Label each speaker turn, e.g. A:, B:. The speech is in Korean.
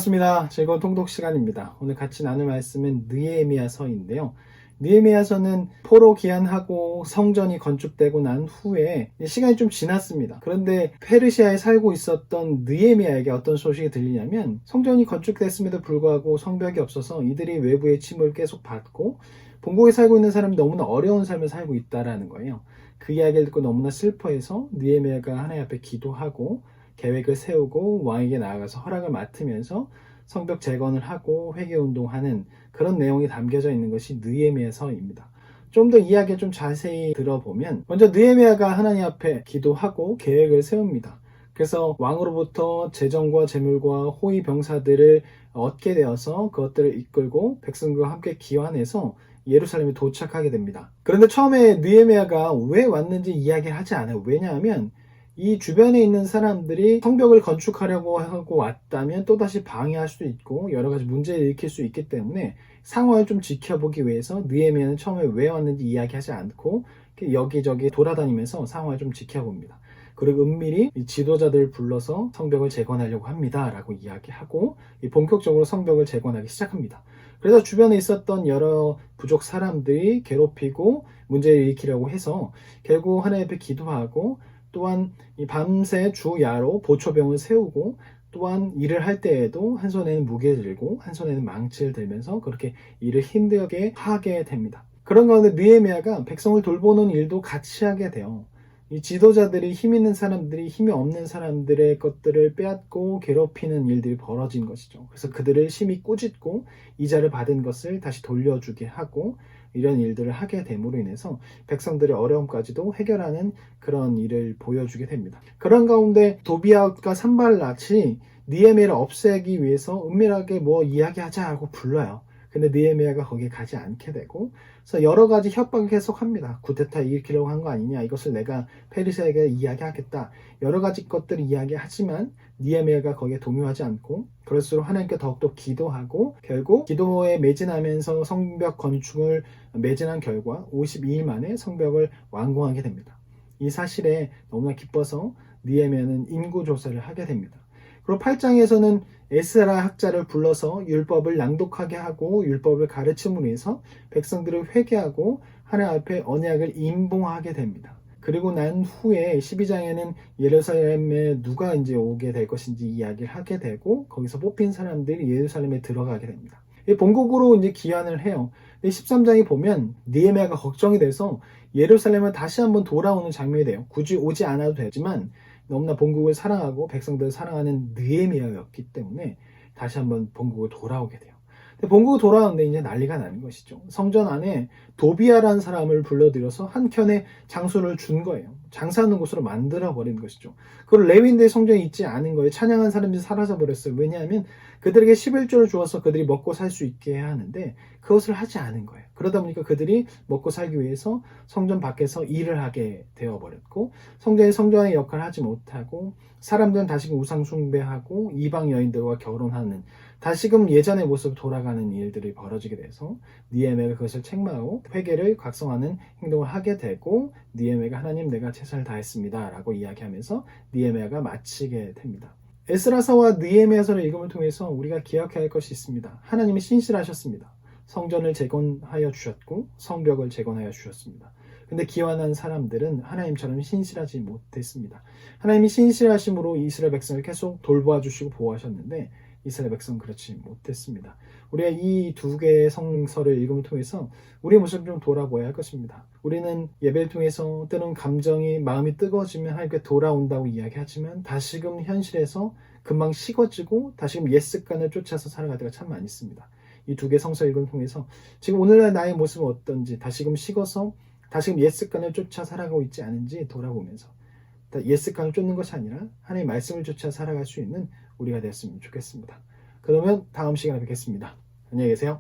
A: 반갑습니다. 즐거운 통독 시간입니다. 오늘 같이 나눌 말씀은 느헤미야서인데요. 느헤미야서는 포로 귀환하고 성전이 건축되고 난 후에 시간이 좀 지났습니다. 그런데 페르시아에 살고 있었던 느헤미야에게 어떤 소식이 들리냐면 성전이 건축됐음에도 불구하고 성벽이 없어서 이들이 외부의 침을 계속 받고 본국에 살고 있는 사람이 너무나 어려운 삶을 살고 있다라는 거예요. 그 이야기를 듣고 너무나 슬퍼해서 느헤미야가 하나님 앞에 기도하고 계획을 세우고 왕에게 나아가서 허락을 맡으면서 성벽 재건을 하고 회개운동하는 그런 내용이 담겨져 있는 것이 느헤미야서입니다. 좀 더 이야기를 좀 자세히 들어보면 먼저 느헤미야가 하나님 앞에 기도하고 계획을 세웁니다. 그래서 왕으로부터 재정과 재물과 호위 병사들을 얻게 되어서 그것들을 이끌고 백성들과 함께 기환해서 예루살렘에 도착하게 됩니다. 그런데 처음에 느헤미야가 왜 왔는지 이야기하지 않아요. 왜냐하면 이 주변에 있는 사람들이 성벽을 건축하려고 하고 왔다면 또다시 방해할 수도 있고 여러 가지 문제를 일으킬 수 있기 때문에 상황을 좀 지켜보기 위해서 느헤미야는 처음에 왜 왔는지 이야기하지 않고 여기저기 돌아다니면서 상황을 좀 지켜봅니다. 그리고 은밀히 지도자들을 불러서 성벽을 재건하려고 합니다 라고 이야기하고 본격적으로 성벽을 재건하기 시작합니다. 그래서 주변에 있었던 여러 부족 사람들이 괴롭히고 문제를 일으키려고 해서 결국 하나님 앞에 기도하고 또한 밤새 주야로 보초병을 세우고 또한 일을 할 때에도 한 손에는 무게를 들고 한 손에는 망치를 들면서 그렇게 일을 힘들게 하게 됩니다. 그런 가운데 느헤미야가 백성을 돌보는 일도 같이 하게 돼요. 이 지도자들이 힘 있는 사람들이 힘이 없는 사람들의 것들을 빼앗고 괴롭히는 일들이 벌어진 것이죠. 그래서 그들을 심히 꾸짖고 이자를 받은 것을 다시 돌려주게 하고 이런 일들을 하게 됨으로 인해서 백성들의 어려움까지도 해결하는 그런 일을 보여주게 됩니다. 그런 가운데 도비아과 산발랏이 느헤미야를 없애기 위해서 은밀하게 뭐 이야기하자고 불러요. 근데 느헤미야가 거기에 가지 않게 되고 그래서 여러 가지 협박을 계속합니다. 쿠데타 일으키려고 한 거 아니냐, 이것을 내가 페르시아에게 이야기하겠다, 여러 가지 것들을 이야기하지만 느헤미야가 거기에 동요하지 않고 그럴수록 하나님께 더욱더 기도하고 결국 기도에 매진하면서 성벽 건축을 매진한 결과 52일 만에 성벽을 완공하게 됩니다. 이 사실에 너무나 기뻐서 느헤미야는 인구조사를 하게 됩니다. 그리고 8장에서는 에스라 학자를 불러서 율법을 낭독하게 하고 율법을 가르침으로 해서 백성들을 회개하고 하나님 앞에 언약을 임봉하게 됩니다. 그리고 난 후에 12장에는 예루살렘에 누가 이제 오게 될 것인지 이야기를 하게 되고 거기서 뽑힌 사람들이 예루살렘에 들어가게 됩니다. 본국으로 이제 귀환을 해요. 13장에 보면 느헤미야가 걱정이 돼서 예루살렘을 다시 한번 돌아오는 장면이 돼요. 굳이 오지 않아도 되지만 너무나 본국을 사랑하고 백성들을 사랑하는 느헤미야였기 때문에 다시 한번 본국을 돌아오게 돼요. 근데 본국을 돌아오는데 이제 난리가 나는 것이죠. 성전 안에 도비아라는 사람을 불러들여서 한켠에 장소를 준 거예요. 장사하는 곳으로 만들어버린 것이죠. 그걸 레위인들의 성전에 있지 않은 거예요. 찬양한 사람들이 사라져버렸어요. 왜냐하면 그들에게 11조를 주어서 그들이 먹고 살 수 있게 해야 하는데 그것을 하지 않은 거예요. 그러다 보니까 그들이 먹고 살기 위해서 성전 밖에서 일을 하게 되어버렸고 성전이 성전의 역할을 하지 못하고 사람들은 다시금 우상 숭배하고 이방 여인들과 결혼하는 다시금 예전의 모습으로 돌아가는 일들이 벌어지게 돼서 느헤미야가 그것을 책망하고 회개를 각성하는 행동을 하게 되고 느헤미야가 하나님 내가 최선을 다했습니다 라고 이야기하면서 느헤미야가 마치게 됩니다. 에스라서와 느헤미야서를 읽음을 통해서 우리가 기억해야 할 것이 있습니다. 하나님이 신실하셨습니다. 성전을 재건하여 주셨고 성벽을 재건하여 주셨습니다. 근데 기환한 사람들은 하나님처럼 신실하지 못했습니다. 하나님이 신실하심으로 이스라엘 백성을 계속 돌보아 주시고 보호하셨는데 이스라엘 백성은 그렇지 못했습니다. 우리가 이 두 개의 성서를 읽음을 통해서 우리의 모습을 좀 돌아보아야 할 것입니다. 우리는 예배를 통해서 때로는 감정이 마음이 뜨거워지면 하나님께 돌아온다고 이야기하지만 다시금 현실에서 금방 식어지고 다시금 옛 습관을 쫓아서 살아갈 때가 참 많이 있습니다. 이 두 개의 성서 읽음을 통해서 지금 오늘날 나의 모습은 어떤지 다시금 식어서 다시금 옛 습관을 쫓아 살아가고 있지 않은지 돌아보면서 옛 습관을 쫓는 것이 아니라 하나님의 말씀을 쫓아 살아갈 수 있는 우리가 되었으면 좋겠습니다. 그러면 다음 시간에 뵙겠습니다. 안녕히 계세요.